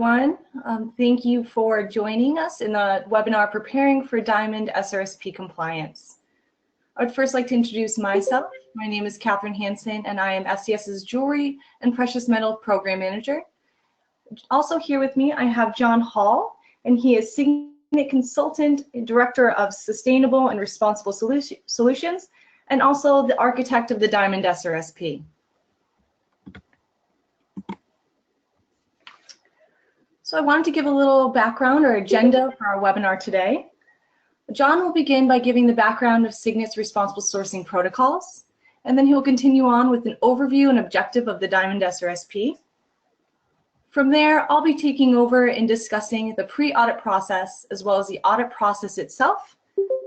everyone. Thank you for joining us in the webinar Preparing for Diamond SRSP Compliance. I would first like to introduce myself. My name is Catherine Hansen, and I am SCS's Jewelry and Precious Metal Program Manager. Also here with me, I have John Hall, and he is Signet Consultant and Director of Sustainable and Responsible Solutions, and also the architect of the Diamond SRSP. So I wanted to give a little background or agenda for our webinar today. John will begin by giving the background of Signet's responsible sourcing protocols, and then he will continue on with an overview and objective of the Diamond SRSP. From there, I'll be taking over and discussing the pre-audit process as well as the audit process itself,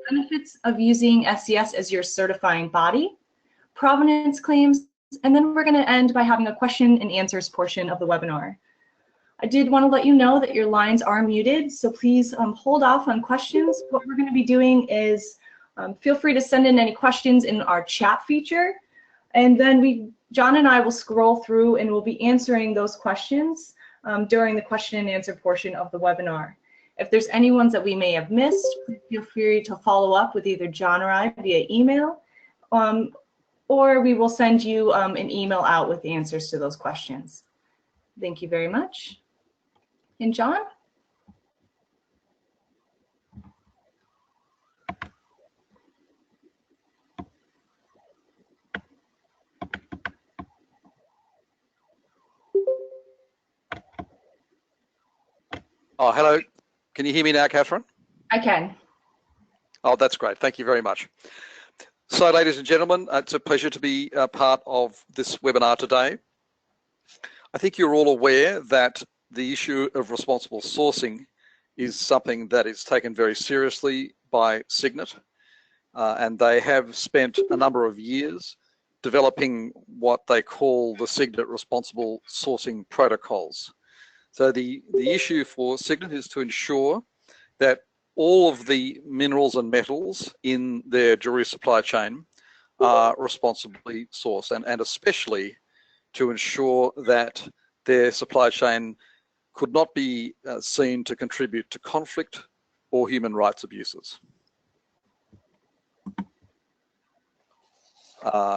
benefits of using SCS as your certifying body, provenance claims, and then we're going to end by having a question and answers portion of the webinar. I did want to let you know that your lines are muted, so please hold off on questions. What we're going to be doing is feel free to send in any questions in our chat feature, and then John and I will scroll through and we'll be answering those questions during the question and answer portion of the webinar. If there's any ones that we may have missed, please feel free to follow up with either John or I via email, or we will send you an email out with the answers to those questions. Thank you very much. And John? Oh, hello. Can you hear me now, Catherine? I can. Oh, that's great. Thank you very much. So, ladies and gentlemen, it's a pleasure to be a part of this webinar today. I think you're all aware that the issue of responsible sourcing is something that is taken very seriously by Signet, and they have spent a number of years developing what they call the Signet Responsible Sourcing Protocols. So the issue for Signet is to ensure that all of the minerals and metals in their jewelry supply chain are responsibly sourced, and especially to ensure that their supply chain could not be seen to contribute to conflict or human rights abuses.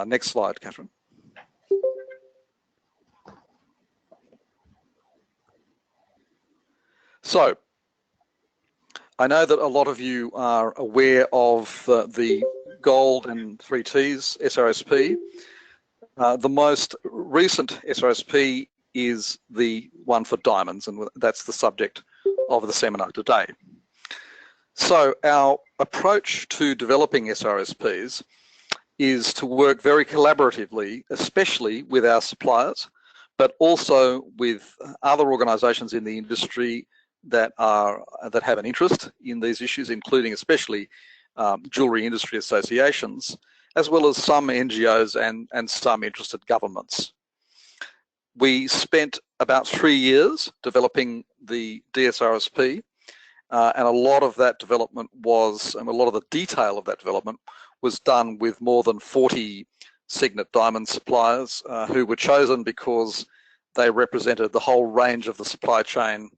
Next slide, Catherine. So, I know that a lot of you are aware of the gold and 3Ts SRSP. The most recent SRSP is the one for diamonds, and that's the subject of the seminar today. So our approach to developing SRSPs is to work very collaboratively, especially with our suppliers, but also with other organisations in the industry that have an interest in these issues, including especially jewellery industry associations, as well as some NGOs and some interested governments. We spent about 3 years developing the D-SRSP, and a lot of that development was, and a lot of the detail of that development was done with more than 40 Signet diamond suppliers who were chosen because they represented the whole range of the supply chain,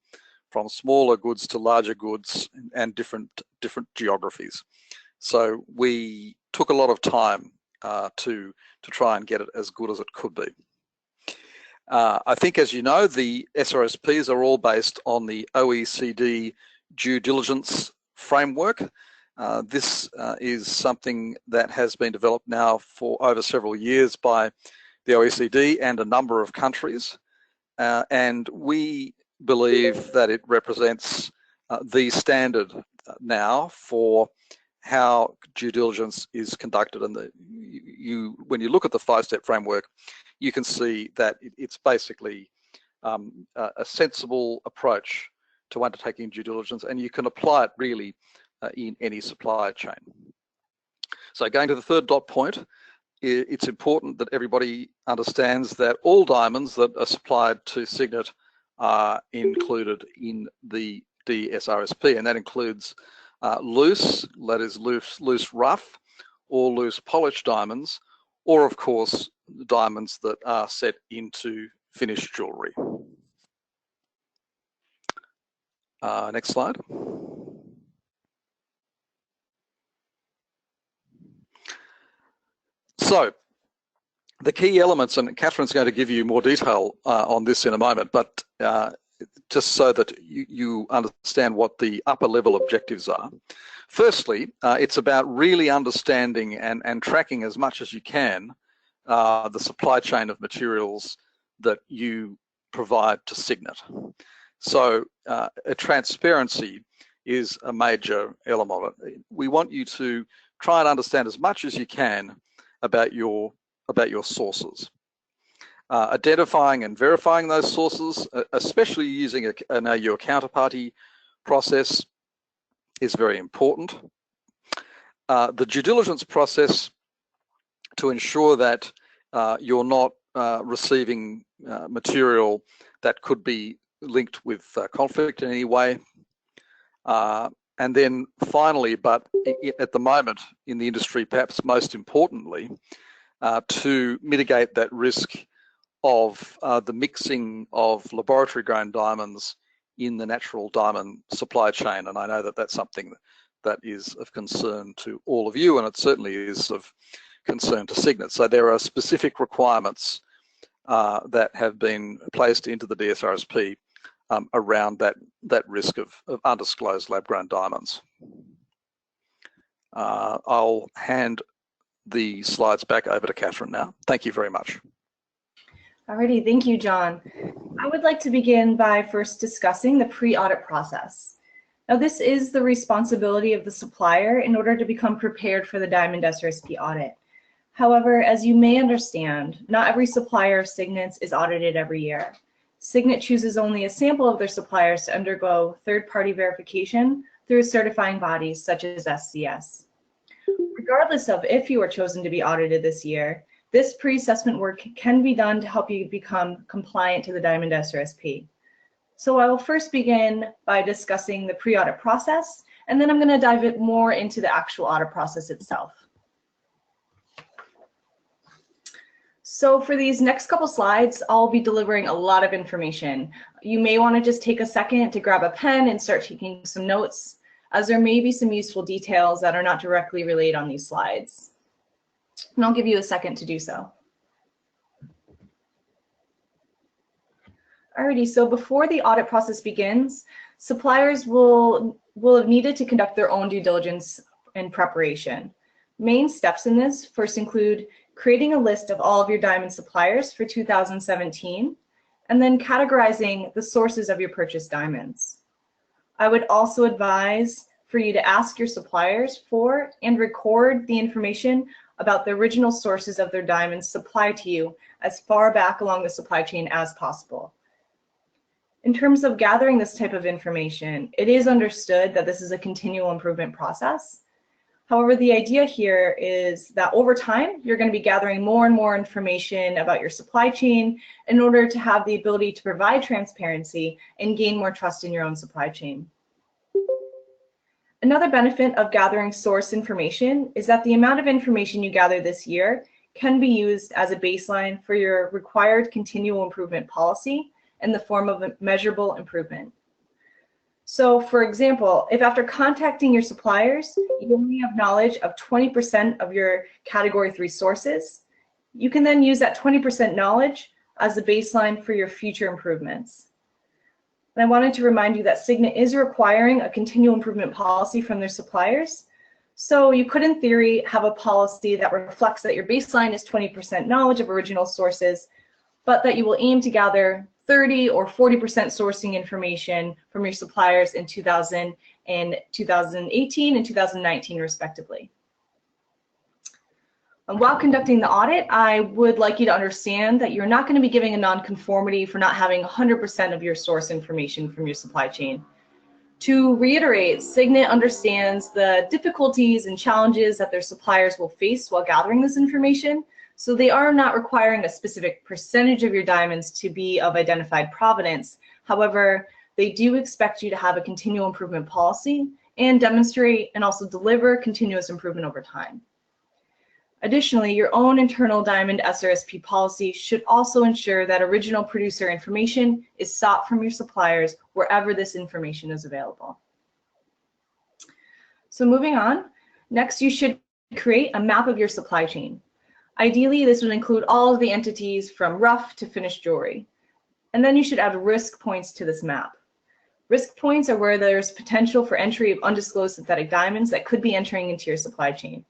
from smaller goods to larger goods and different geographies. So we took a lot of time to try and get it as good as it could be. I think, as you know, the SRSPs are all based on the OECD due diligence framework. This is something that has been developed now for over several years by the OECD and a number of countries. And we believe that it represents the standard now for how due diligence is conducted. And when you look at the 5-step framework, you can see that it's basically a sensible approach to undertaking due diligence, and you can apply it really in any supply chain. So going to the third dot point, it's important that everybody understands that all diamonds that are supplied to Signet are included in the D-SRSP, and that includes loose, that is loose rough, or loose polished diamonds, or of course diamonds that are set into finished jewellery. Next slide. So the key elements, and Catherine's going to give you more detail on this in a moment, but just so that you understand what the upper level objectives are. Firstly, it's about really understanding and tracking as much as you can the supply chain of materials that you provide to Signet. So transparency is a major element of it. We want you to try and understand as much as you can about your sources. Identifying and verifying those sources, especially using a know your counterparty process, is very important. The due diligence process to ensure that you're not receiving material that could be linked with conflict in any way. And then finally, but at the moment in the industry, perhaps most importantly, to mitigate that risk of the mixing of laboratory grown diamonds in the natural diamond supply chain. And I know that that's something that is of concern to all of you, and it certainly is of concern to Signet. So there are specific requirements that have been placed into the D-SRSP around that risk of undisclosed lab-grown diamonds. I'll hand the slides back over to Catherine now. Thank you very much. Alrighty, thank you, John. I would like to begin by first discussing the pre-audit process. Now, this is the responsibility of the supplier in order to become prepared for the Diamond SRSP audit. However, as you may understand, not every supplier of Signet's is audited every year. Signet chooses only a sample of their suppliers to undergo third-party verification through certifying bodies such as SCS. Regardless of if you are chosen to be audited this year, this pre-assessment work can be done to help you become compliant to the Diamond SRSP. So I will first begin by discussing the pre-audit process, and then I'm going to dive more into the actual audit process itself. So for these next couple slides, I'll be delivering a lot of information. You may want to just take a second to grab a pen and start taking some notes, as there may be some useful details that are not directly relayed on these slides. And I'll give you a second to do so. Alrighty, so before the audit process begins, suppliers will have needed to conduct their own due diligence and preparation. Main steps in this first include creating a list of all of your diamond suppliers for 2017, and then categorizing the sources of your purchased diamonds. I would also advise for you to ask your suppliers for and record the information about the original sources of their diamonds supplied to you as far back along the supply chain as possible. In terms of gathering this type of information, it is understood that this is a continual improvement process. However, the idea here is that over time, you're going to be gathering more and more information about your supply chain in order to have the ability to provide transparency and gain more trust in your own supply chain. Another benefit of gathering source information is that the amount of information you gather this year can be used as a baseline for your required continual improvement policy in the form of a measurable improvement. So for example, if after contacting your suppliers, you only have knowledge of 20% of your category 3 sources, you can then use that 20% knowledge as a baseline for your future improvements. And I wanted to remind you that Signet is requiring a continual improvement policy from their suppliers. So you could, in theory, have a policy that reflects that your baseline is 20% knowledge of original sources, but that you will aim to gather 30 or 40% sourcing information from your suppliers in 2018 and 2019, respectively. And while conducting the audit, I would like you to understand that you're not going to be giving a nonconformity for not having 100% of your source information from your supply chain. To reiterate, Signet understands the difficulties and challenges that their suppliers will face while gathering this information, so they are not requiring a specific percentage of your diamonds to be of identified provenance. However, they do expect you to have a continual improvement policy and demonstrate and also deliver continuous improvement over time. Additionally, your own internal diamond SRSP policy should also ensure that original producer information is sought from your suppliers wherever this information is available. So moving on, next you should create a map of your supply chain. Ideally, this would include all of the entities from rough to finished jewelry. And then you should add risk points to this map. Risk points are where there's potential for entry of undisclosed synthetic diamonds that could be entering into your supply chain.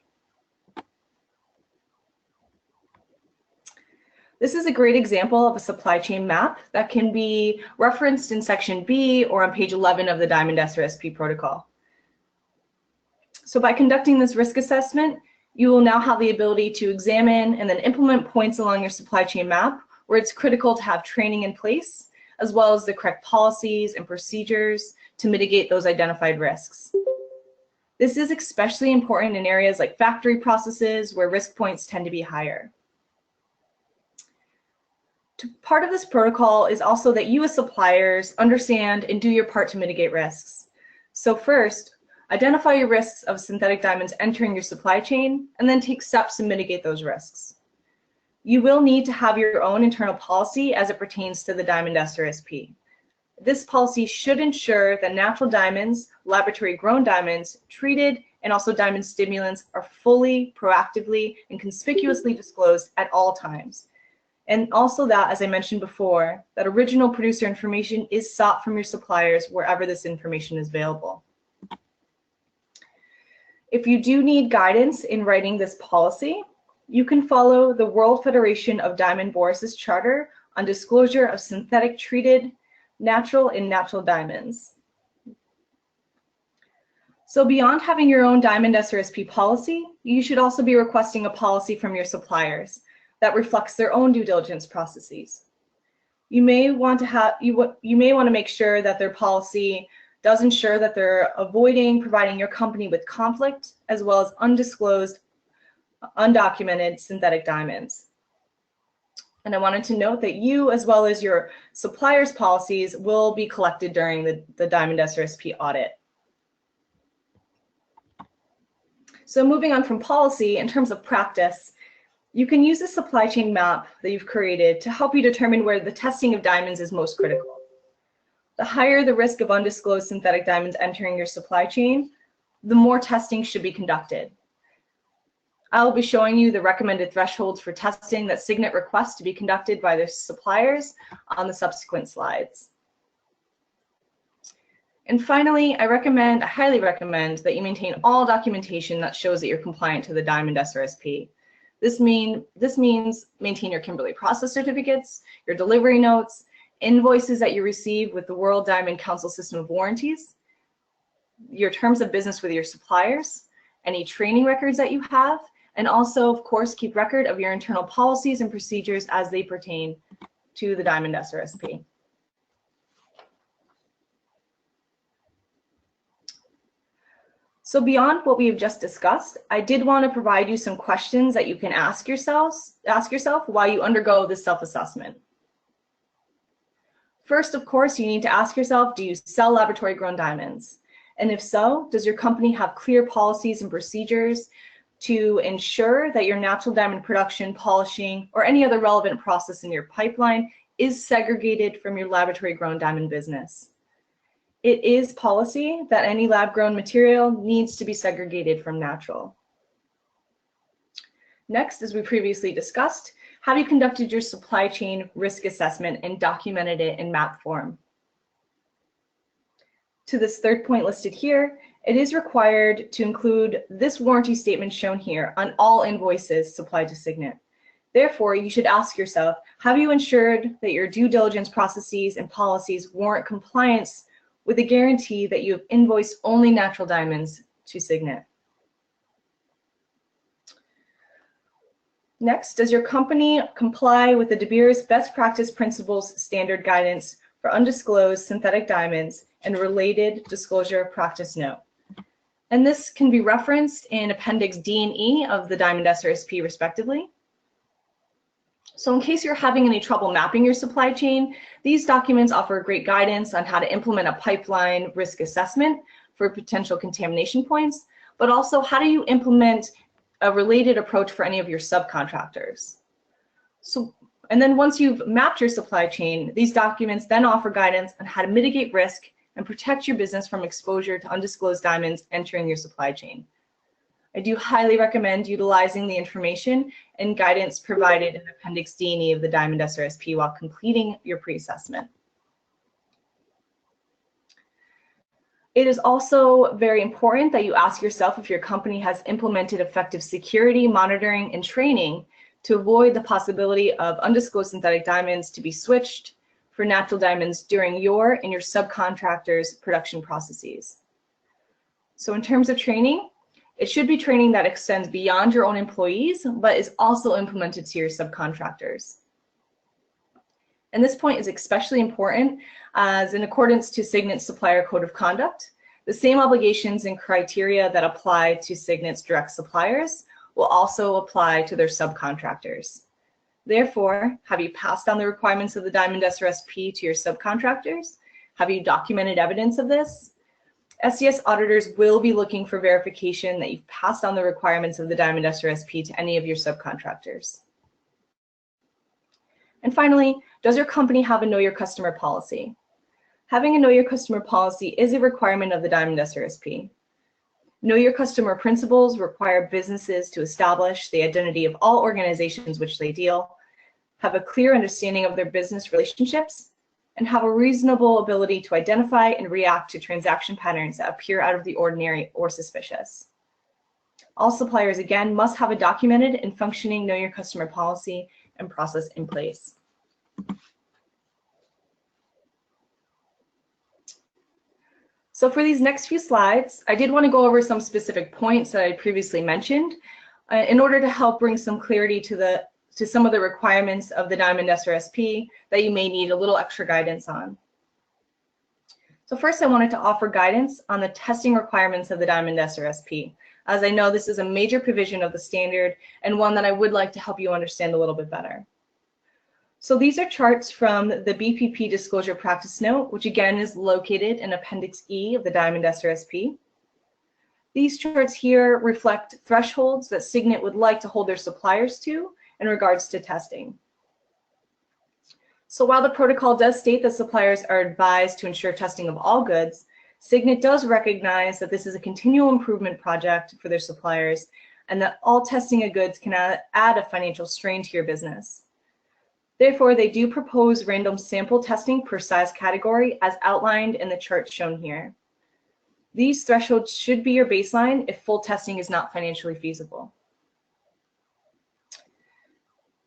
This is a great example of a supply chain map that can be referenced in section B or on page 11 of the Diamond SRSP protocol. So by conducting this risk assessment, you will now have the ability to examine and then implement points along your supply chain map where it's critical to have training in place, as well as the correct policies and procedures to mitigate those identified risks. This is especially important in areas like factory processes where risk points tend to be higher. Part of this protocol is also that you as suppliers understand and do your part to mitigate risks. So first, identify your risks of synthetic diamonds entering your supply chain, and then take steps to mitigate those risks. You will need to have your own internal policy as it pertains to the Diamond SRSP. This policy should ensure that natural diamonds, laboratory-grown diamonds, treated, and also diamond stimulants are fully, proactively, and conspicuously disclosed at all times. And also that, as I mentioned before, that original producer information is sought from your suppliers wherever this information is available. If you do need guidance in writing this policy, you can follow the World Federation of Diamond Bourses Charter on disclosure of synthetic treated, natural, and natural diamonds. So beyond having your own Diamond SRSP policy, you should also be requesting a policy from your suppliers that reflects their own due diligence processes. You may want to make sure that their policy does ensure that they're avoiding providing your company with conflict as well as undisclosed, undocumented synthetic diamonds. And I wanted to note that you, as well as your suppliers' policies, will be collected during the Diamond SRSP audit. So moving on from policy, in terms of practice, you can use a supply chain map that you've created to help you determine where the testing of diamonds is most critical. The higher the risk of undisclosed synthetic diamonds entering your supply chain, the more testing should be conducted. I'll be showing you the recommended thresholds for testing that Signet requests to be conducted by their suppliers on the subsequent slides. And finally, I highly recommend that you maintain all documentation that shows that you're compliant to the Diamond SRSP. This means maintain your Kimberley process certificates, your delivery notes, invoices that you receive with the World Diamond Council System of Warranties, your terms of business with your suppliers, any training records that you have, and also, of course, keep record of your internal policies and procedures as they pertain to the Diamond SRSP. So beyond what we have just discussed, I did want to provide you some questions that you can ask yourself while you undergo this self-assessment. First, of course, you need to ask yourself, do you sell laboratory-grown diamonds? And if so, does your company have clear policies and procedures to ensure that your natural diamond production, polishing, or any other relevant process in your pipeline is segregated from your laboratory-grown diamond business? It is policy that any lab-grown material needs to be segregated from natural. Next, as we previously discussed, have you conducted your supply chain risk assessment and documented it in map form? To this third point listed here, it is required to include this warranty statement shown here on all invoices supplied to Signet. Therefore, you should ask yourself, have you ensured that your due diligence processes and policies warrant compliance with a guarantee that you have invoiced only natural diamonds to Signet? Next, does your company comply with the De Beers Best Practice Principles Standard Guidance for Undisclosed Synthetic Diamonds and Related Disclosure Practice Note? And this can be referenced in Appendix D and E of the Diamond SRSP, respectively. So in case you're having any trouble mapping your supply chain, these documents offer great guidance on how to implement a pipeline risk assessment for potential contamination points, but also how do you implement a related approach for any of your subcontractors. And then once you've mapped your supply chain, these documents then offer guidance on how to mitigate risk and protect your business from exposure to undisclosed diamonds entering your supply chain. I do highly recommend utilizing the information and guidance provided in Appendix D and E of the Diamond SRSP while completing your pre-assessment. It is also very important that you ask yourself if your company has implemented effective security, monitoring, and training to avoid the possibility of undisclosed synthetic diamonds to be switched for natural diamonds during your and your subcontractors' production processes. So in terms of training, it should be training that extends beyond your own employees, but is also implemented to your subcontractors. And this point is especially important as in accordance to Signet's Supplier Code of Conduct, the same obligations and criteria that apply to Signet's direct suppliers will also apply to their subcontractors. Therefore, have you passed on the requirements of the Diamond SRSP to your subcontractors? Have you documented evidence of this? SCS auditors will be looking for verification that you've passed on the requirements of the Diamond SRSP to any of your subcontractors. And finally, does your company have a Know Your Customer policy? Having a Know Your Customer policy is a requirement of the Diamond SRSP. Know Your Customer principles require businesses to establish the identity of all organizations which they deal, have a clear understanding of their business relationships, and have a reasonable ability to identify and react to transaction patterns that appear out of the ordinary or suspicious. All suppliers, again, must have a documented and functioning Know Your Customer policy and process in place. So for these next few slides, I did want to go over some specific points that I previously mentioned in order to help bring some clarity to some of the requirements of the Diamond SRSP that you may need a little extra guidance on. So first, I wanted to offer guidance on the testing requirements of the Diamond SRSP, as I know this is a major provision of the standard and one that I would like to help you understand a little bit better. So these are charts from the BPP Disclosure Practice Note, which again is located in Appendix E of the Diamond SRSP. These charts here reflect thresholds that Signet would like to hold their suppliers to in regards to testing. So while the protocol does state that suppliers are advised to ensure testing of all goods, Signet does recognize that this is a continual improvement project for their suppliers and that all testing of goods can add a financial strain to your business. Therefore, they do propose random sample testing per size category as outlined in the chart shown here. These thresholds should be your baseline if full testing is not financially feasible.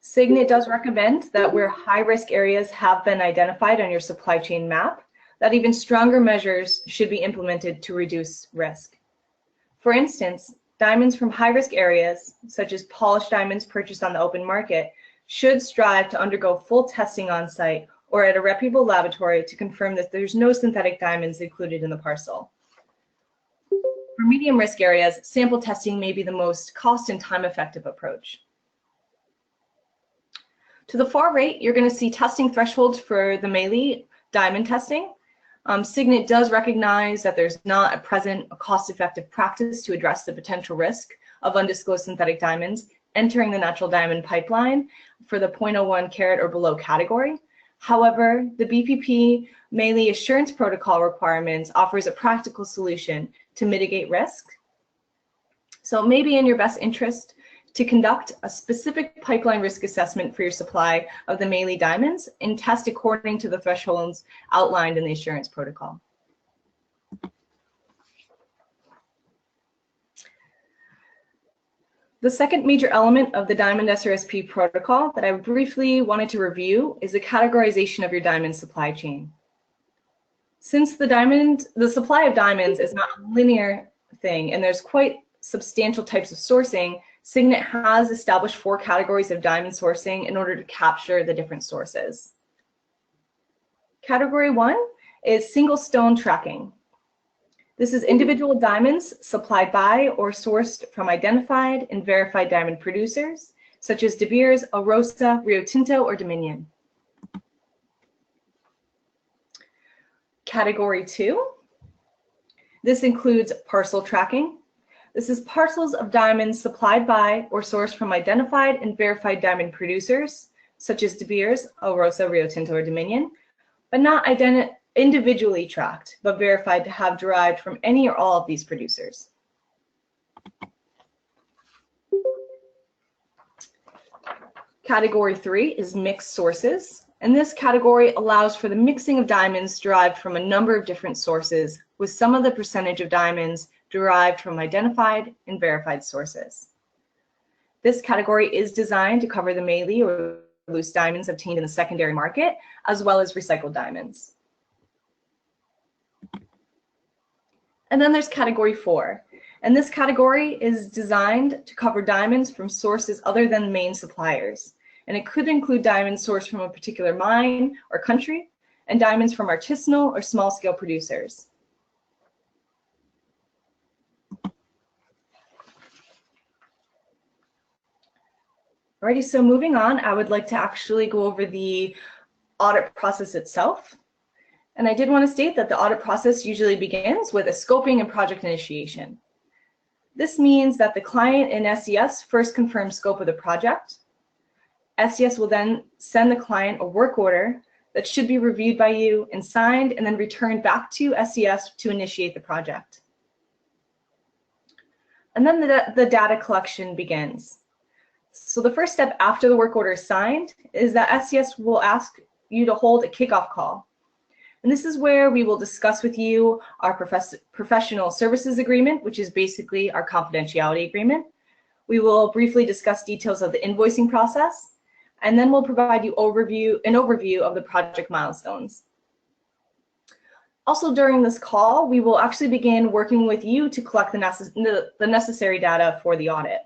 Signet does recommend that where high-risk areas have been identified on your supply chain map, that even stronger measures should be implemented to reduce risk. For instance, diamonds from high-risk areas, such as polished diamonds purchased on the open market, should strive to undergo full testing on site or at a reputable laboratory to confirm that there's no synthetic diamonds included in the parcel. For medium risk areas, sample testing may be the most cost and time effective approach. To the far right, you're going to see testing thresholds for the Melee diamond testing. Signet does recognize that there's not at present a cost-effective practice to address the potential risk of undisclosed synthetic diamonds entering the natural diamond pipeline for the 0.01 carat or below category. However, the BPP Melee Assurance Protocol requirements offers a practical solution to mitigate risk. So it may be in your best interest to conduct a specific pipeline risk assessment for your supply of the Melee diamonds and test according to the thresholds outlined in the assurance protocol. The second major element of the Diamond SRSP protocol that I briefly wanted to review is the categorization of your diamond supply chain. Since the supply of diamonds is not a linear thing and there's quite substantial types of sourcing, Signet has established 4 categories of diamond sourcing in order to capture the different sources. Category 1 is single stone tracking. This is individual diamonds supplied by or sourced from identified and verified diamond producers, such as De Beers, Alrosa, Rio Tinto, or Dominion. Category 2, this includes parcel tracking. This is parcels of diamonds supplied by or sourced from identified and verified diamond producers, such as De Beers, Alrosa, Rio Tinto, or Dominion, but not individually tracked, but verified to have derived from any or all of these producers. Category 3 is mixed sources, and this category allows for the mixing of diamonds derived from a number of different sources, with some of the percentage of diamonds derived from identified and verified sources. This category is designed to cover the melee or loose diamonds obtained in the secondary market, as well as recycled diamonds. And then there's category 4, and this category is designed to cover diamonds from sources other than main suppliers. And it could include diamonds sourced from a particular mine or country, and diamonds from artisanal or small-scale producers. Alrighty, so moving on, I would like to actually go over the audit process itself. And I did want to state that the audit process usually begins with a scoping and project initiation. This means that the client in SES first confirms scope of the project. SES will then send the client a work order that should be reviewed by you and signed, and then returned back to SES to initiate the project. And then the data collection begins. So the first step after the work order is signed is that SES will ask you to hold a kickoff call. And this is where we will discuss with you our professional services agreement, which is basically our confidentiality agreement. We will briefly discuss details of the invoicing process, and then we'll provide you an overview of the project milestones. Also during this call, we will actually begin working with you to collect the necessary data for the audit.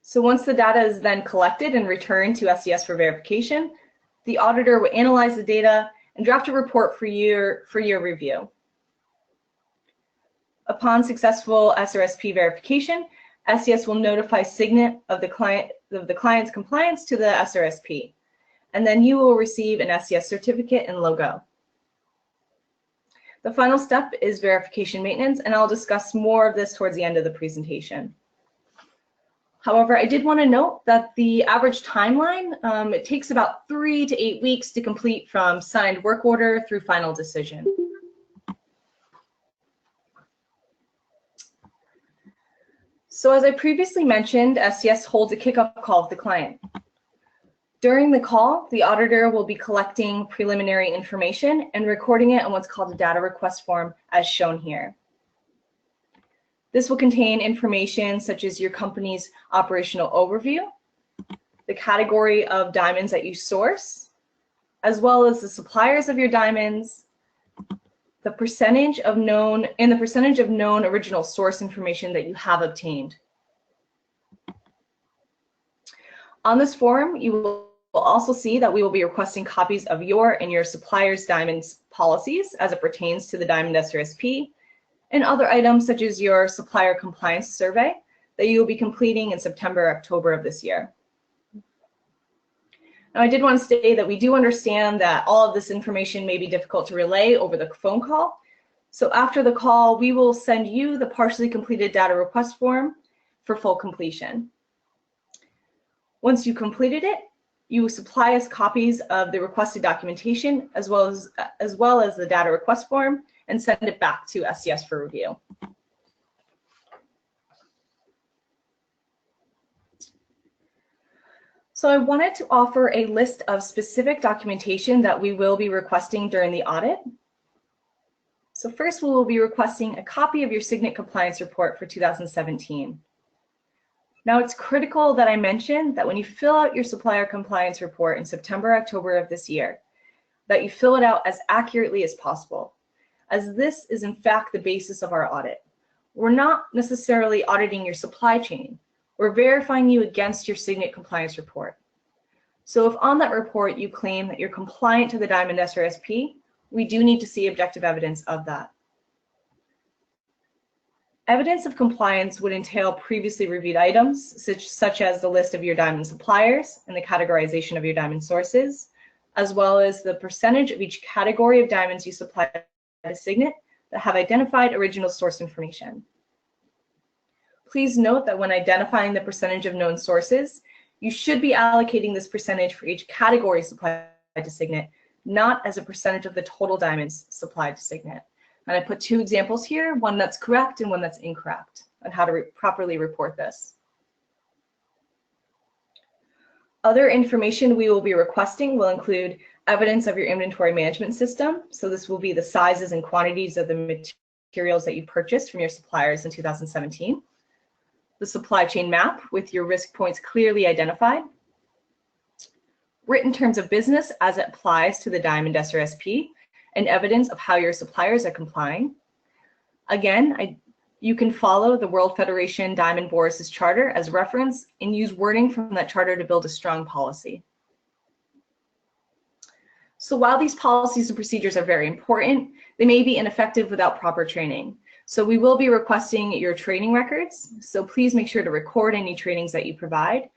So once the data is then collected and returned to SES for verification, the auditor will analyze the data and draft a report for your review. Upon successful SRSP verification, SES will notify Signet of the client's compliance to the SRSP, and then you will receive an SES certificate and logo. The final step is verification maintenance, and I'll discuss more of this towards the end of the presentation. However, I did want to note that the average timeline, it takes about 3 to 8 weeks to complete from signed work order through final decision. So as I previously mentioned, SES holds a kickoff call with the client. During the call, the auditor will be collecting preliminary information and recording it on what's called a data request form, as shown here. This will contain information such as your company's operational overview, the category of diamonds that you source, as well as the suppliers of your diamonds, the percentage of known original source information that you have obtained. On this form, you will also see that we will be requesting copies of your and your supplier's diamonds policies as it pertains to the Diamond SRSP, and other items such as your supplier compliance survey that you will be completing in September, October of this year. Now, I did want to state that we do understand that all of this information may be difficult to relay over the phone call. So after the call, we will send you the partially completed data request form for full completion. Once you completed it, you will supply us copies of the requested documentation as well as the data request form, and send it back to SES for review. So I wanted to offer a list of specific documentation that we will be requesting during the audit. So first, we will be requesting a copy of your Signet compliance report for 2017. Now, it's critical that I mention that when you fill out your supplier compliance report in September, October of this year, that you fill it out as accurately as possible, as this is in fact the basis of our audit. We're not necessarily auditing your supply chain. We're verifying you against your Signet compliance report. So if on that report you claim that you're compliant to the Diamond SRSP, we do need to see objective evidence of that. Evidence of compliance would entail previously reviewed items, such as the list of your diamond suppliers and the categorization of your diamond sources, as well as the percentage of each category of diamonds you supply to Signet that have identified original source information. Please note that when identifying the percentage of known sources, you should be allocating this percentage for each category supplied to Signet, not as a percentage of the total diamonds supplied to Signet. And I put two examples here, one that's correct and one that's incorrect, on how to properly report this. Other information we will be requesting will include evidence of your inventory management system. So this will be the sizes and quantities of the materials that you purchased from your suppliers in 2017. The supply chain map with your risk points clearly identified. Written terms of business as it applies to the Diamond D-SRSP and evidence of how your suppliers are complying. Again, you can follow the World Federation Diamond Bourses Charter as reference and use wording from that charter to build a strong policy. So while these policies and procedures are very important, they may be ineffective without proper training. So we will be requesting your training records. So please make sure to record any trainings that you provide.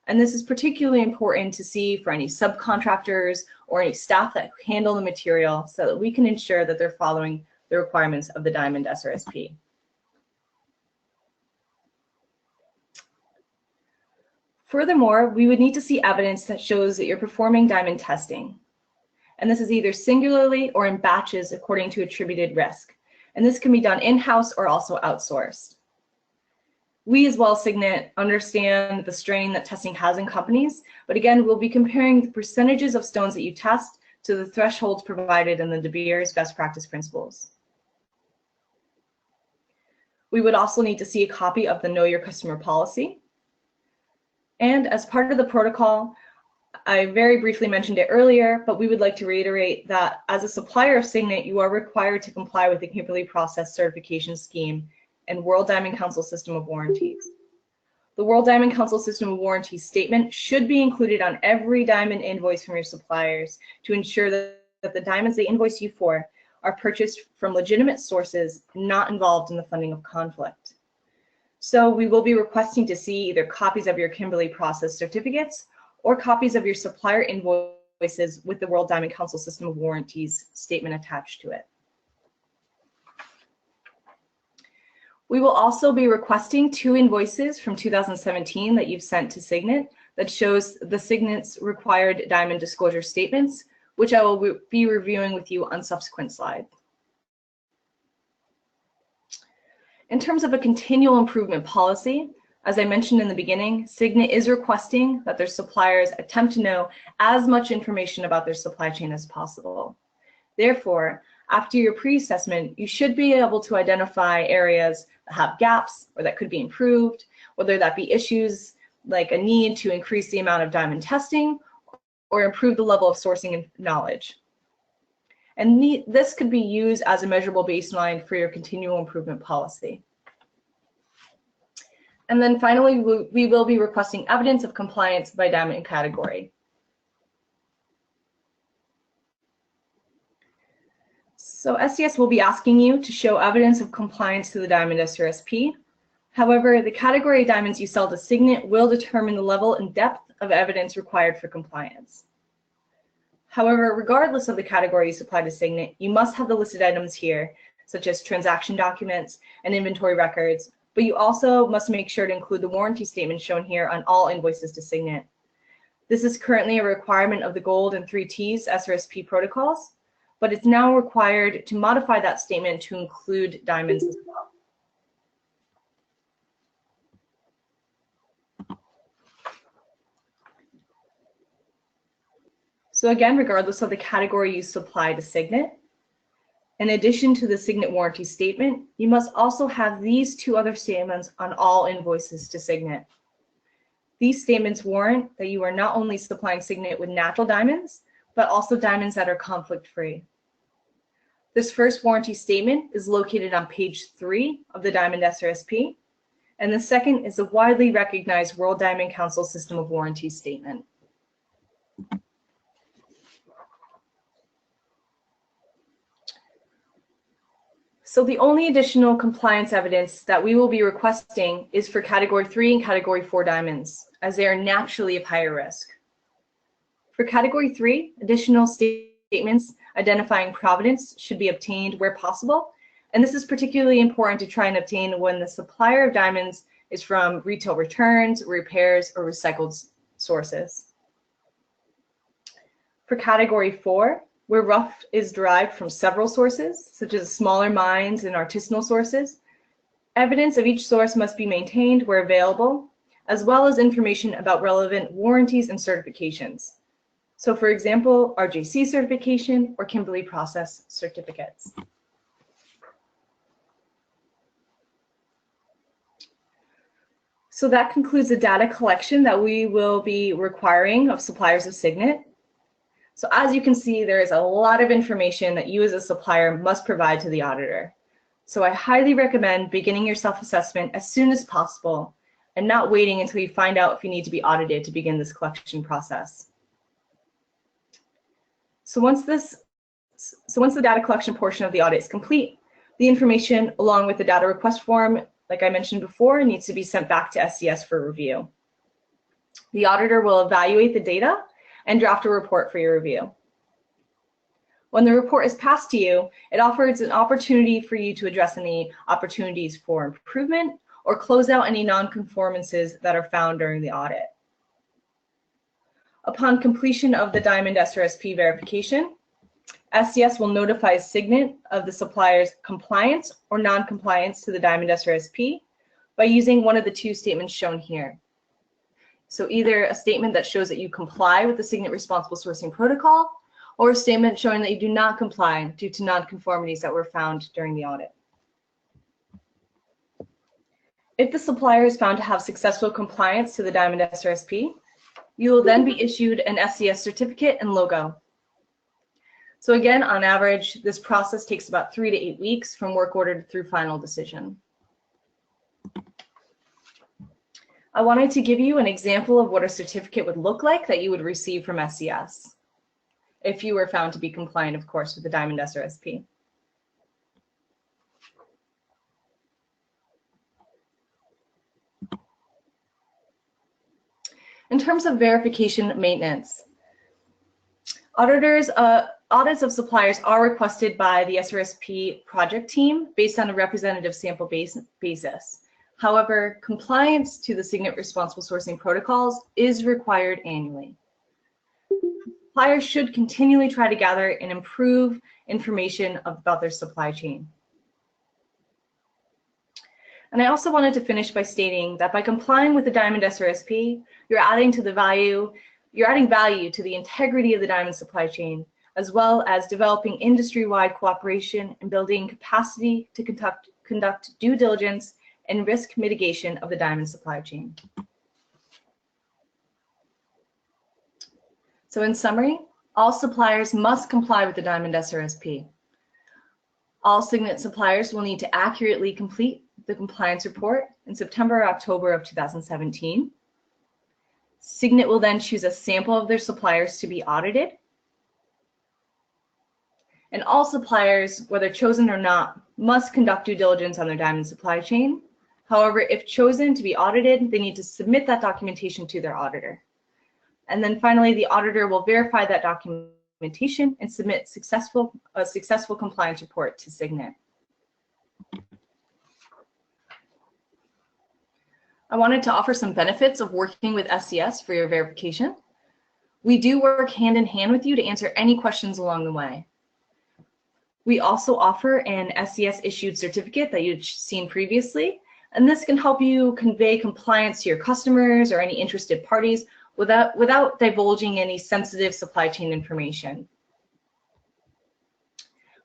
And this is particularly important to see for any subcontractors or any staff that handle the material so that we can ensure that they're following the requirements of the Diamond D-SRSP. Furthermore, we would need to see evidence that shows that you're performing diamond testing. And this is either singularly or in batches according to attributed risk. And this can be done in-house or also outsourced. We as well, Signet, understand the strain that testing has in companies, but again, we'll be comparing the percentages of stones that you test to the thresholds provided in the De Beers best practice principles. We would also need to see a copy of the Know Your Customer policy. And as part of the protocol, I very briefly mentioned it earlier, but we would like to reiterate that as a supplier of Signet, you are required to comply with the Kimberley Process Certification Scheme and World Diamond Council System of Warranties. The World Diamond Council System of Warranties statement should be included on every diamond invoice from your suppliers to ensure that the diamonds they invoice you for are purchased from legitimate sources not involved in the funding of conflict. So we will be requesting to see either copies of your Kimberley Process certificates or copies of your supplier invoices with the World Diamond Council System of Warranties statement attached to it. We will also be requesting 2 invoices from 2017 that you've sent to Signet that shows the Signet's required diamond disclosure statements, which I will be reviewing with you on subsequent slides. In terms of a continual improvement policy, as I mentioned in the beginning, Signet is requesting that their suppliers attempt to know as much information about their supply chain as possible. Therefore, after your pre-assessment, you should be able to identify areas that have gaps or that could be improved, whether that be issues like a need to increase the amount of diamond testing or improve the level of sourcing and knowledge. And this could be used as a measurable baseline for your continual improvement policy. And then finally, we will be requesting evidence of compliance by diamond category. So SDSS will be asking you to show evidence of compliance to the Diamond D-SRSP. However, the category of diamonds you sell to Signet will determine the level and depth of evidence required for compliance. However, regardless of the category you supply to Signet, you must have the listed items here, such as transaction documents and inventory records, but you also must make sure to include the warranty statement shown here on all invoices to Signet. This is currently a requirement of the Gold and 3Ts SRSP protocols, but it's now required to modify that statement to include diamonds as well. So again, regardless of the category you supply to Signet, in addition to the Signet warranty statement, you must also have these 2 other statements on all invoices to Signet. These statements warrant that you are not only supplying Signet with natural diamonds, but also diamonds that are conflict-free. This first warranty statement is located on page 3 of the Diamond D-SRSP, and the second is the widely recognized World Diamond Council System of Warranties statement. So the only additional compliance evidence that we will be requesting is for Category 3 and Category 4 diamonds, as they are naturally of higher risk. For Category 3, additional statements identifying provenance should be obtained where possible, And this is particularly important to try and obtain when the supplier of diamonds is from retail returns, repairs, or recycled sources. For category 4, where rough is derived from several sources, such as smaller mines and artisanal sources, evidence of each source must be maintained where available, as well as information about relevant warranties and certifications. So for example, RJC certification or Kimberley process certificates. So that concludes the data collection that we will be requiring of suppliers of Signet. So as you can see, there is a lot of information that you as a supplier must provide to the auditor. So I highly recommend beginning your self-assessment as soon as possible and not waiting until you find out if you need to be audited to begin this collection process. So once the data collection portion of the audit is complete, the information along with the data request form, like I mentioned before, needs to be sent back to SCS for review. The auditor will evaluate the data and draft a report for your review. When the report is passed to you, it offers an opportunity for you to address any opportunities for improvement or close out any non-conformances that are found during the audit. Upon completion of the Diamond SRSP verification, SCS will notify Signet of the supplier's compliance or non-compliance to the Diamond SRSP by using one of the two statements shown here. So either a statement that shows that you comply with the Signet Responsible Sourcing Protocol, or a statement showing that you do not comply due to non-conformities that were found during the audit. If the supplier is found to have successful compliance to the Diamond SRSP, you will then be issued an SCS certificate and logo. So again, on average, this process takes about 3 to 8 weeks from work order through final decision. I wanted to give you an example of what a certificate would look like that you would receive from SCS, if you were found to be compliant, of course, with the Diamond SRSP. In terms of verification maintenance, audits of suppliers are requested by the SRSP project team based on a representative sample basis. However, compliance to the Signet Responsible Sourcing protocols is required annually. Suppliers should continually try to gather and improve information about their supply chain. And I also wanted to finish by stating that by complying with the Diamond SRSP, you're adding value to the integrity of the diamond supply chain, as well as developing industry-wide cooperation and building capacity to conduct due diligence and risk mitigation of the diamond supply chain. So in summary, all suppliers must comply with the Diamond SRSP. All Signet suppliers will need to accurately complete the compliance report in September or October of 2017. Signet will then choose a sample of their suppliers to be audited. And all suppliers, whether chosen or not, must conduct due diligence on their diamond supply chain. However, if chosen to be audited, they need to submit that documentation to their auditor. And then finally, the auditor will verify that documentation and submit a successful compliance report to Signet. I wanted to offer some benefits of working with SCS for your verification. We do work hand in hand with you to answer any questions along the way. We also offer an SCS issued certificate that you've seen previously, and this can help you convey compliance to your customers or any interested parties without divulging any sensitive supply chain information.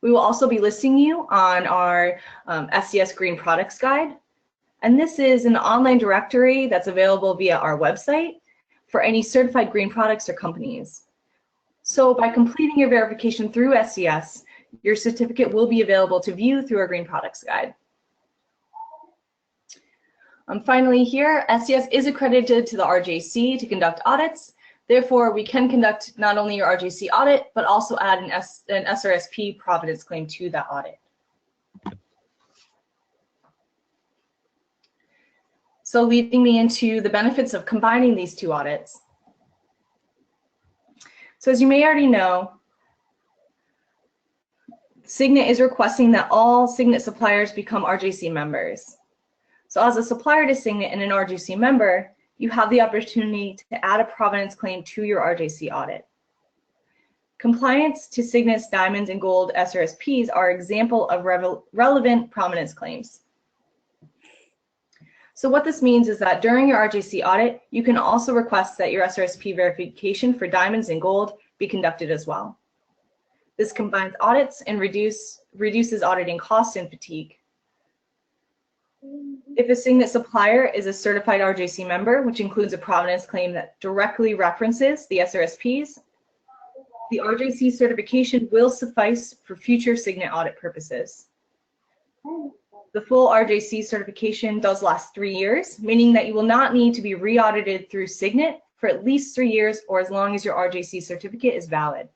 We will also be listing you on our SCS Green Products Guide, and this is an online directory that's available via our website for any certified green products or companies. So by completing your verification through SCS, your certificate will be available to view through our Green Products Guide. Finally here, SCS is accredited to the RJC to conduct audits. Therefore, we can conduct not only your RJC audit, but also add an SRSP provenance claim to that audit. So leading me into the benefits of combining these two audits. So as you may already know, Signet is requesting that all Signet suppliers become RJC members. So as a supplier to Signet and an RJC member, you have the opportunity to add a provenance claim to your RJC audit. Compliance to Signet's diamonds and gold SRSPs are example of relevant provenance claims. So what this means is that during your RJC audit, you can also request that your SRSP verification for diamonds and gold be conducted as well. This combines audits and reduces auditing costs and fatigue. If a Signet supplier is a certified RJC member, which includes a provenance claim that directly references the SRSPs, the RJC certification will suffice for future Signet audit purposes. The full RJC certification does last 3 years, meaning that you will not need to be re-audited through Signet for at least 3 years or as long as your RJC certificate is valid.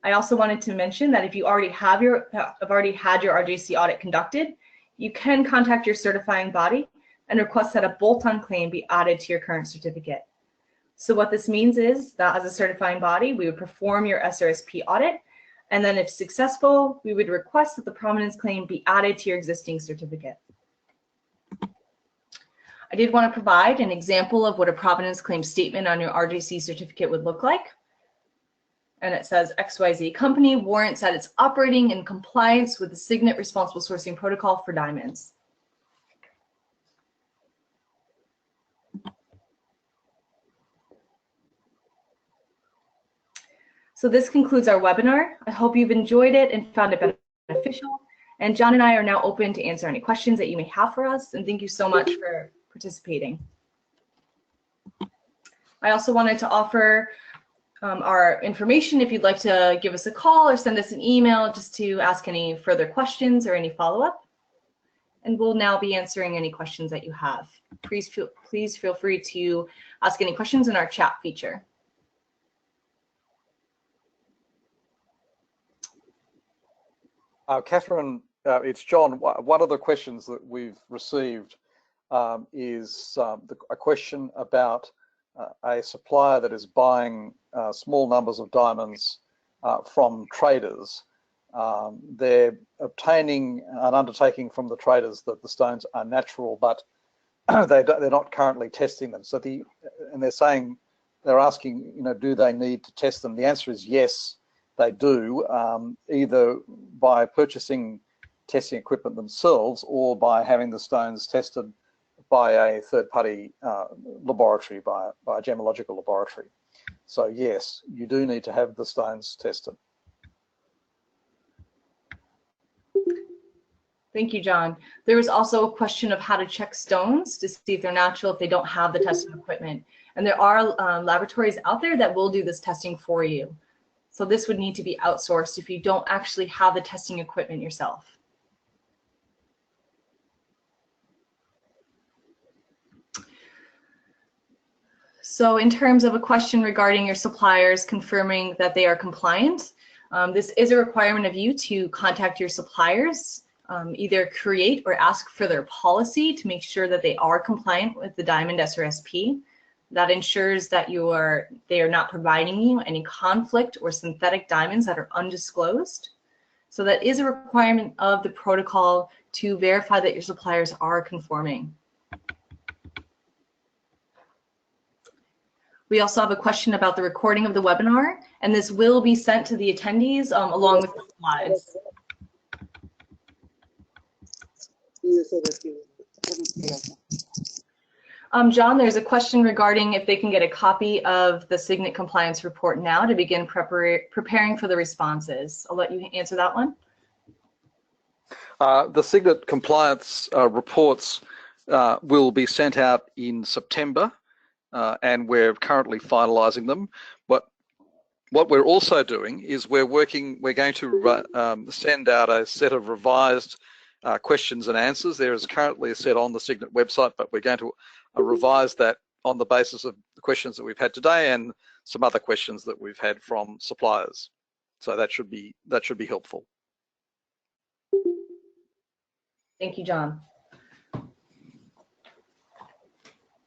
I also wanted to mention that if you already have had your RJC audit conducted, you can contact your certifying body and request that a bolt-on claim be added to your current certificate. So what this means is that as a certifying body, we would perform your SRSP audit, and then if successful, we would request that the provenance claim be added to your existing certificate. I did want to provide an example of what a provenance claim statement on your RJC certificate would look like. And it says XYZ company warrants that it's operating in compliance with the Signet responsible sourcing protocol for diamonds. So this concludes our webinar. I hope you've enjoyed it and found it beneficial. And John and I are now open to answer any questions that you may have for us. And thank you so much for participating. I also wanted to offer our information if you'd like to give us a call or send us an email just to ask any further questions or any follow-up. And we'll now be answering any questions that you have. Please feel free to ask any questions in our chat feature. Catherine, it's John. One of the questions that we've received is a question about a supplier that is buying small numbers of diamonds from traders. They're obtaining an undertaking from the traders that the stones are natural, but they're not currently testing them. So they're asking, do they need to test them? The answer is yes, they do, either by purchasing testing equipment themselves or by having the stones tested by a third-party laboratory, by a gemological laboratory. So yes, you do need to have the stones tested. Thank you, John. There was also a question of how to check stones to see if they're natural if they don't have the testing equipment. And there are laboratories out there that will do this testing for you. So this would need to be outsourced if you don't actually have the testing equipment yourself. So in terms of a question regarding your suppliers confirming that they are compliant, this is a requirement of you to contact your suppliers, either create or ask for their policy to make sure that they are compliant with the Diamond SRSP. That ensures that they are not providing you any conflict or synthetic diamonds that are undisclosed. So that is a requirement of the protocol to verify that your suppliers are conforming. We also have a question about the recording of the webinar, and this will be sent to the attendees along with the slides. John, there's a question regarding if they can get a copy of the Signet compliance report now to begin preparing for the responses. I'll let you answer that one. The Signet compliance reports will be sent out in September. And we're currently finalising them. What we're also doing is we're going to send out a set of revised questions and answers. There is currently a set on the Signet website, but we're going to revise that on the basis of the questions that we've had today and some other questions that we've had from suppliers. So that should be helpful. Thank you, John.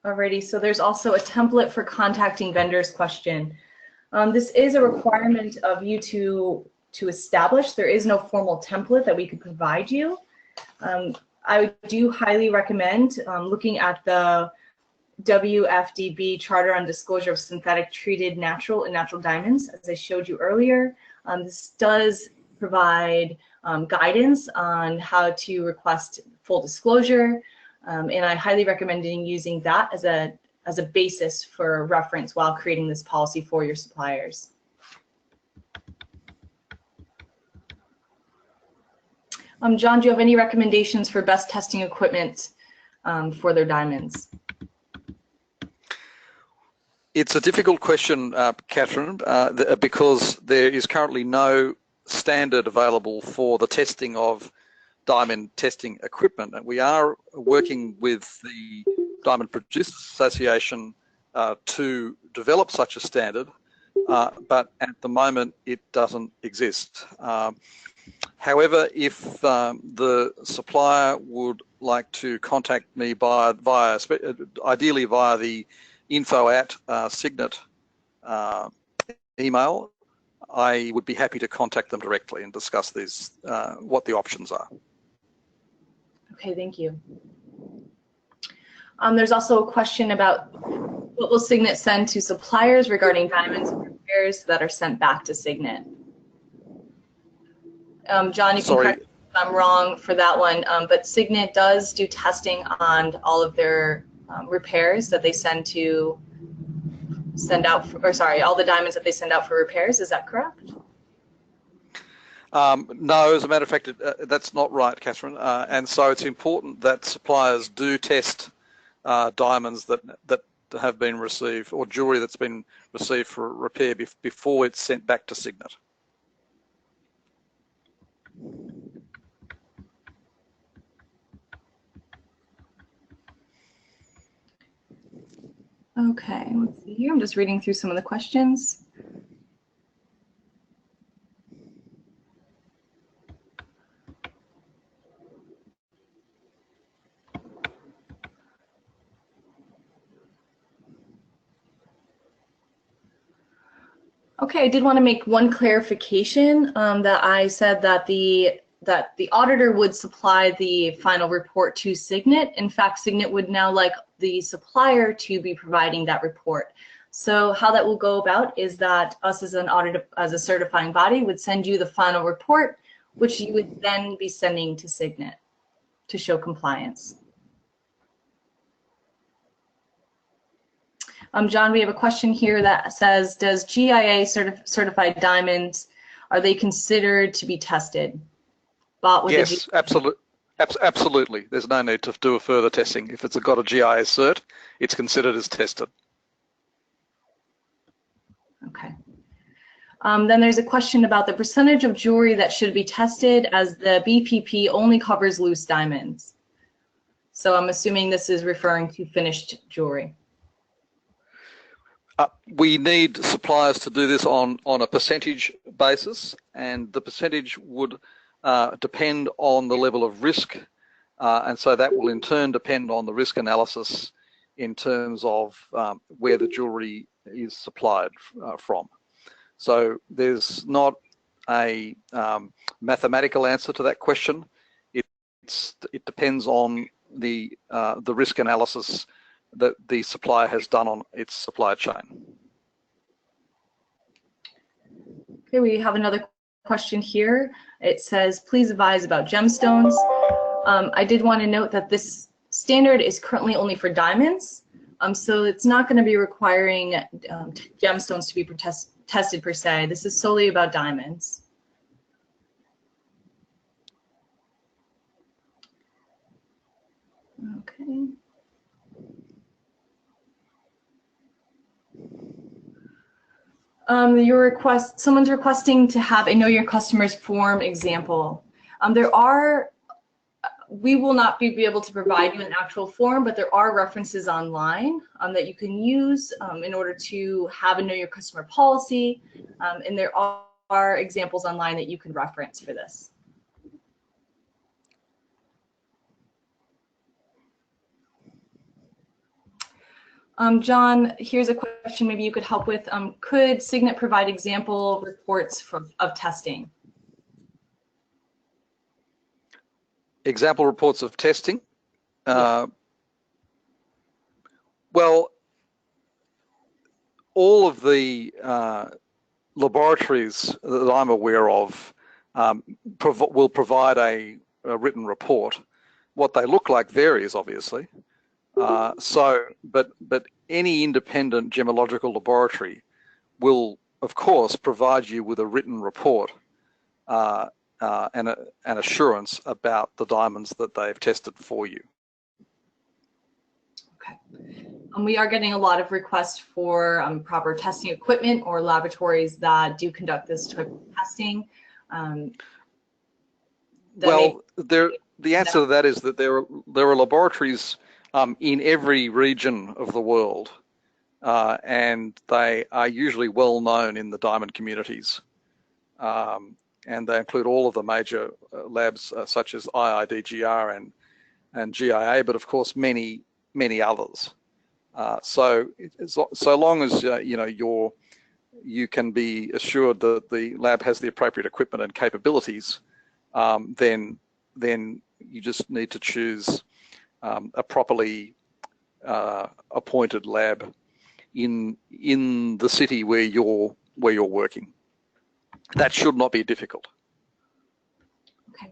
Alrighty, so there's also a template for contacting vendors question. This is a requirement of you to to establish. There is no formal template that we could provide you. I do highly recommend looking at the WFDB Charter on Disclosure of Synthetic Treated Natural and Natural Diamonds, as I showed you earlier. This does provide guidance on how to request full disclosure, and I highly recommend using that as a basis for reference while creating this policy for your suppliers. John, do you have any recommendations for best testing equipment for their diamonds? It's a difficult question, Catherine, because there is currently no standard available for the testing of diamond testing equipment. And we are working with the Diamond Producers Association to develop such a standard, but at the moment it doesn't exist. However, if the supplier would like to contact me ideally via the info@Signet email, I would be happy to contact them directly and discuss these, what the options are. Okay, thank you. There's also a question about what will Signet send to suppliers regarding diamonds and repairs that are sent back to Signet. John, you can correct me if I'm wrong for that one, but Signet does do testing on all of their repairs that they all the diamonds that they send out for repairs. Is that correct? No, as a matter of fact, that's not right, Catherine. And so it's important that suppliers do test diamonds that have been received, or jewellery that's been received for repair before it's sent back to Signet. Okay, let's see here. I'm just reading through some of the questions. Okay, I did want to make one clarification that I said that the auditor would supply the final report to Signet. In fact, Signet would now like the supplier to be providing that report. So how that will go about is that us as a certifying body would send you the final report, which you would then be sending to Signet to show compliance. John, we have a question here that says, does GIA certified diamonds, are they considered to be tested? Yes, absolutely. There's no need to do a further testing. If it's got a GIA cert, it's considered as tested. Okay. Then there's a question about the percentage of jewelry that should be tested, as the BPP only covers loose diamonds. So I'm assuming this is referring to finished jewelry. We need suppliers to do this on a percentage basis, and the percentage would depend on the level of risk, and so that will in turn depend on the risk analysis in terms of where the jewellery is supplied from. So there's not a mathematical answer to that question. It depends on the risk analysis that the supplier has done on its supply chain. Okay, we have another question here. It says, please advise about gemstones. I did want to note that this standard is currently only for diamonds, so it's not going to be requiring gemstones to be tested per se. This is solely about diamonds. Okay. Someone's requesting to have a Know Your Customers form example. We will not be able to provide you an actual form, but there are references online that you can use in order to have a Know Your Customer policy, and there are examples online that you can reference for this. John, here's a question maybe you could help with. Could Signet provide example reports of testing? Example reports of testing. Well, all of the laboratories that I'm aware of will provide a written report. What they look like varies, obviously. But any independent gemological laboratory will, of course, provide you with a written report and an assurance about the diamonds that they've tested for you. Okay. We are getting a lot of requests for proper testing equipment or laboratories that do conduct this type of testing. Well, the answer to that is that there are laboratories in every region of the world, and they are usually well known in the diamond communities. And they include all of the major labs such as IIDGR and GIA, but of course many others. So long as you can be assured that the lab has the appropriate equipment and capabilities, then you just need to choose a properly appointed lab in the city where you're working. That should not be difficult. Okay.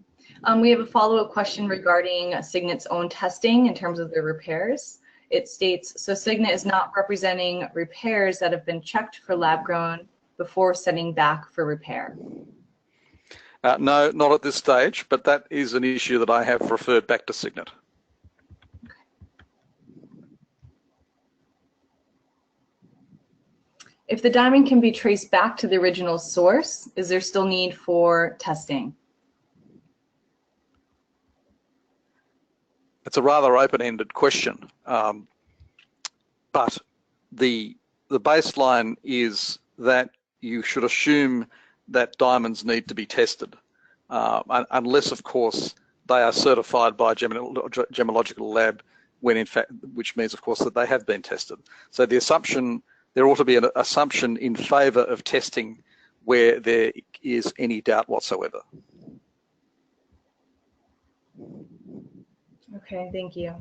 We have a follow-up question regarding Signet's own testing in terms of their repairs. It states, so Signet is not representing repairs that have been checked for lab grown before sending back for repair. No, not at this stage, but that is an issue that I have referred back to Signet. If the diamond can be traced back to the original source, is there still need for testing? It's a rather open-ended question, but the baseline is that you should assume that diamonds need to be tested, unless, of course, they are certified by a gemological lab, when in fact, which means, of course, that they have been tested. So the assumption, there ought to be an assumption in favour of testing where there is any doubt whatsoever. Okay, thank you.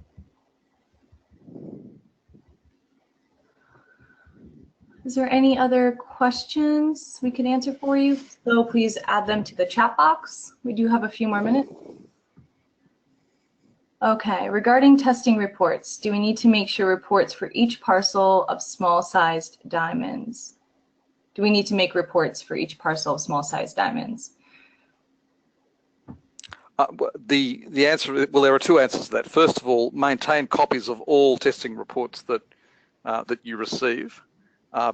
Is there any other questions we can answer for you? So please add them to the chat box. We do have a few more minutes. Okay, regarding testing reports, do we need to make sure reports for each parcel of small-sized diamonds? Do we need to make reports for each parcel of small-sized diamonds? The answer, well, there are two answers to that. First of all, maintain copies of all testing reports that you receive,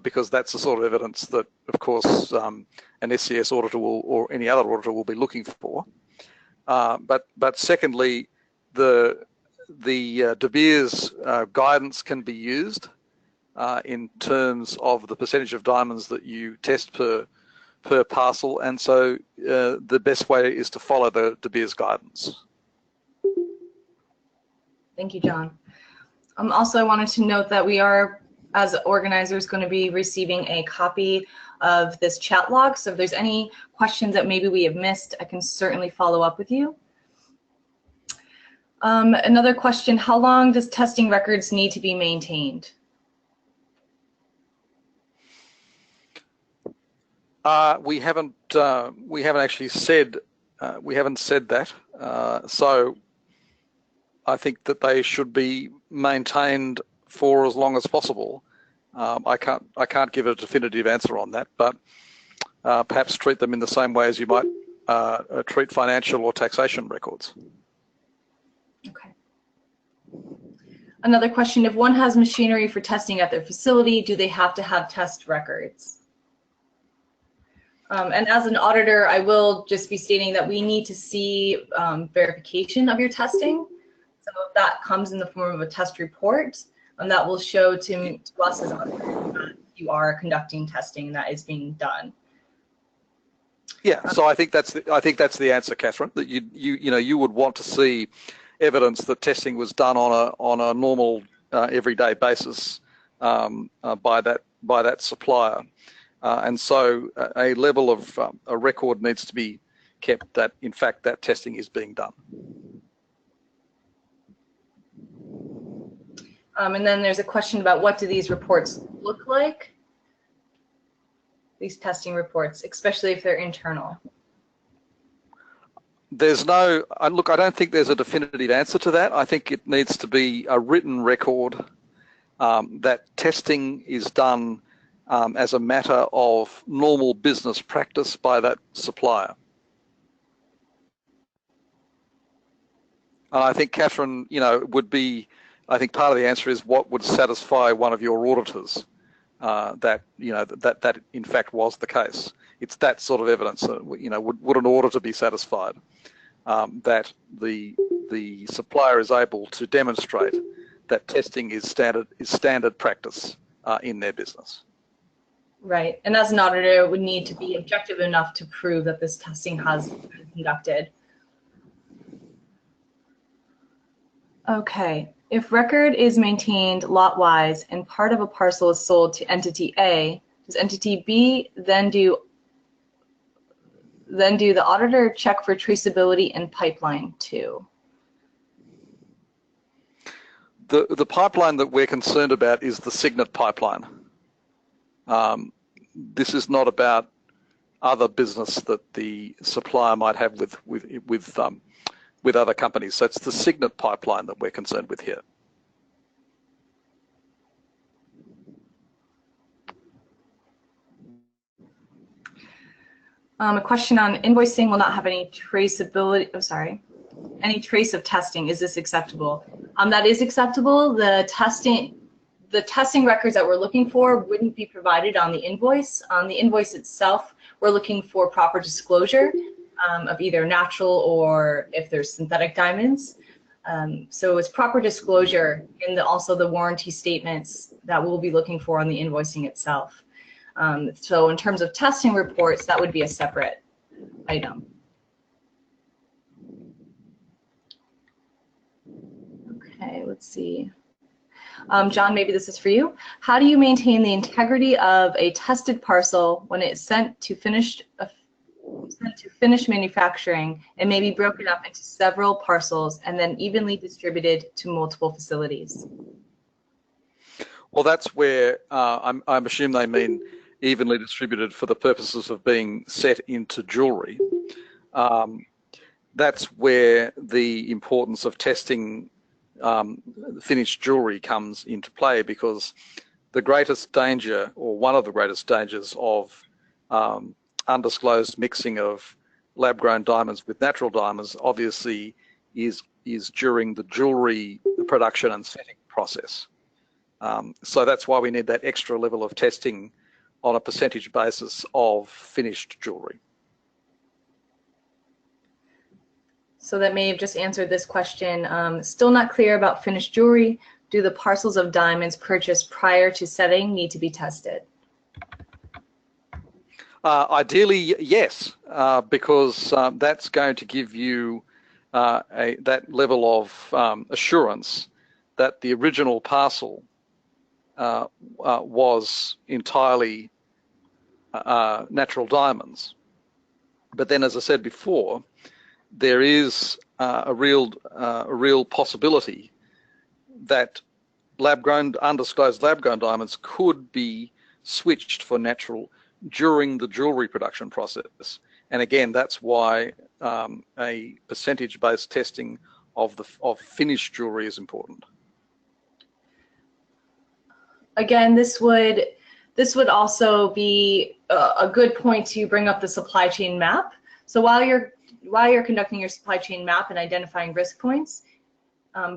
because that's the sort of evidence that, of course, an SCS auditor or any other auditor will be looking for. But secondly, the De Beers guidance can be used in terms of the percentage of diamonds that you test per parcel, and so the best way is to follow the De Beers guidance. Thank you, John. Also, I wanted to note that we are, as organizers, going to be receiving a copy of this chat log, so if there's any questions that maybe we have missed, I can certainly follow up with you. Another question, how long does testing records need to be maintained? We haven't actually said that. So I think that they should be maintained for as long as possible. I can't give a definitive answer on that, but perhaps treat them in the same way as you might treat financial or taxation records. Okay. Another question, if one has machinery for testing at their facility, do they have to have test records? And as an auditor, I will just be stating that we need to see verification of your testing. So if that comes in the form of a test report, that will show to us as auditors that you are conducting testing that is being done. Yeah, so I think that's the answer, Catherine. That you would want to see evidence that testing was done on a normal everyday basis by that supplier, and so a level of a record needs to be kept that in fact that testing is being done. And then there's a question about what do these reports look like? These testing reports, especially if they're internal. There's no, look, I don't think there's a definitive answer to that. I think it needs to be a written record that testing is done as a matter of normal business practice by that supplier. And I think, Catherine, would be, I think part of the answer is what would satisfy one of your auditors that in fact was the case. It's that sort of evidence. Would an auditor be satisfied that the supplier is able to demonstrate that testing is standard practice in their business? Right, and as an auditor, it would need to be objective enough to prove that this testing has been conducted. Okay, if record is maintained lot-wise and part of a parcel is sold to entity A, does entity B then do the auditor check for traceability and pipeline too? The pipeline that we're concerned about is the Signet pipeline. This is not about other business that the supplier might have with other companies. So it's the Signet pipeline that we're concerned with here. A question on invoicing will not have any traceability. Oh, sorry. Any trace of testing. Is this acceptable? That is acceptable. The testing records that we're looking for wouldn't be provided on the invoice. On the invoice itself, we're looking for proper disclosure of either natural or if there's synthetic diamonds. So it's proper disclosure and also the warranty statements that we'll be looking for on the invoicing itself. So in terms of testing reports, that would be a separate item. Okay, let's see. John, maybe this is for you. How do you maintain the integrity of a tested parcel when it's sent to finished manufacturing and may be broken up into several parcels and then evenly distributed to multiple facilities? Well, that's where I assume they mean evenly distributed for the purposes of being set into jewellery. That's where the importance of testing finished jewellery comes into play, because the greatest danger, or one of the greatest dangers of undisclosed mixing of lab-grown diamonds with natural diamonds obviously is during the jewellery production and setting process. So that's why we need that extra level of testing on a percentage basis of finished jewellery. So that may have just answered this question. Still not clear about finished jewelry. Do the parcels of diamonds purchased prior to setting need to be tested? Ideally, yes, because that's going to give you that level of assurance that the original parcel was entirely natural diamonds. But then, as I said before, there is a real possibility that undisclosed lab-grown diamonds could be switched for natural during the jewellery production process. And again, that's why a percentage-based testing of finished jewellery is important. Again, this would also be a good point to bring up the supply chain map. So while you're conducting your supply chain map and identifying risk points,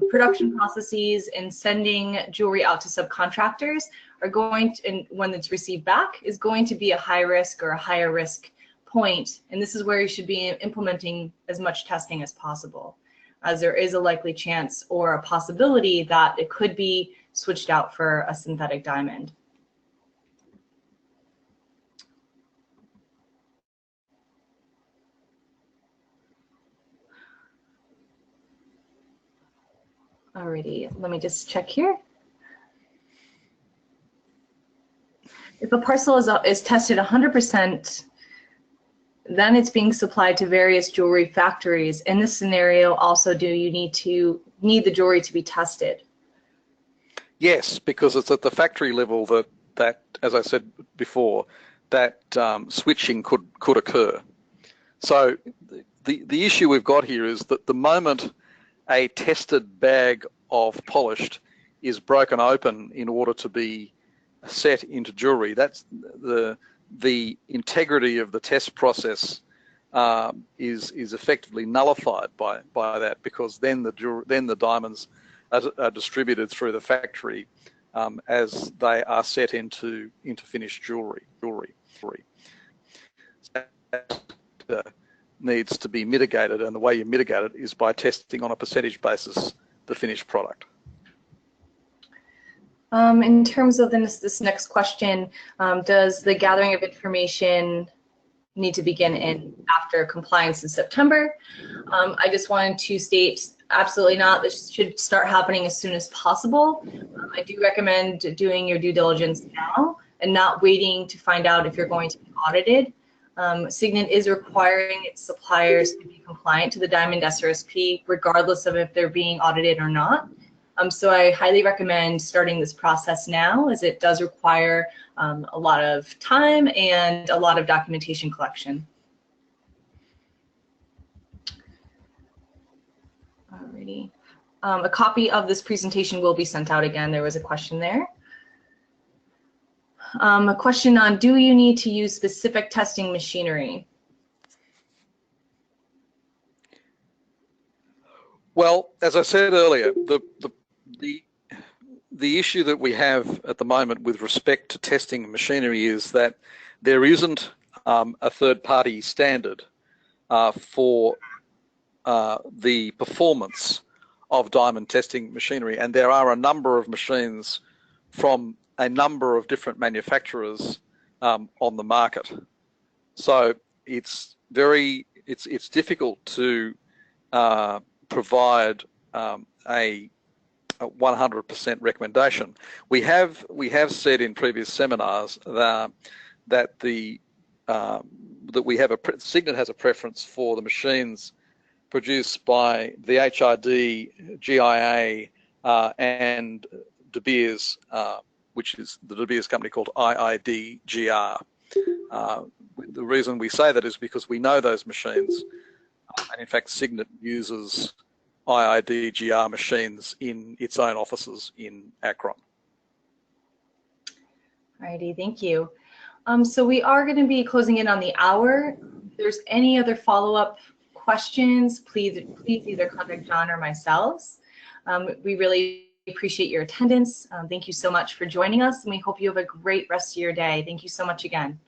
production processes and sending jewelry out to subcontractors are going to, and when it's received back, is going to be a high risk or a higher risk point. And this is where you should be implementing as much testing as possible, as there is a likely chance or a possibility that it could be switched out for a synthetic diamond. Alrighty, let me just check here. If a parcel is tested 100%, then it's being supplied to various jewelry factories. In this scenario, also, do you need the jewelry to be tested? Yes, because it's at the factory level that as I said before, that switching could occur. So the issue we've got here is that the moment a tested bag of polished is broken open in order to be set into jewelry, that's the integrity of the test process is effectively nullified by that, because then the diamonds are distributed through the factory as they are set into finished jewelry. So, needs to be mitigated, and the way you mitigate it is by testing on a percentage basis the finished product. In terms of this next question, does the gathering of information need to begin after compliance in September? I just wanted to state, absolutely not. This should start happening as soon as possible. I do recommend doing your due diligence now and not waiting to find out if you're going to be audited. Signet is requiring its suppliers to be compliant to the Diamond SRSP, regardless of if they're being audited or not. So I highly recommend starting this process now, as it does require a lot of time and a lot of documentation collection. Alrighty. A copy of this presentation will be sent out again. There was a question there. A question on, do you need to use specific testing machinery? Well, as I said earlier, the issue that we have at the moment with respect to testing machinery is that there isn't a third-party standard for the performance of diamond testing machinery, and there are a number of machines from a number of different manufacturers on the market. So it's difficult to provide a 100% recommendation. We have said in previous seminars that Signet has a preference for the machines produced by the HRD, GIA, and De Beers, which is the De Beers company called IIDGR. The reason we say that is because we know those machines, and in fact Signet uses IIDGR machines in its own offices in Akron. Alrighty, thank you. So we are going to be closing in on the hour. If there's any other follow-up questions, please either contact John or myself. We really appreciate your attendance. Thank you so much for joining us, and we hope you have a great rest of your day. Thank you so much again.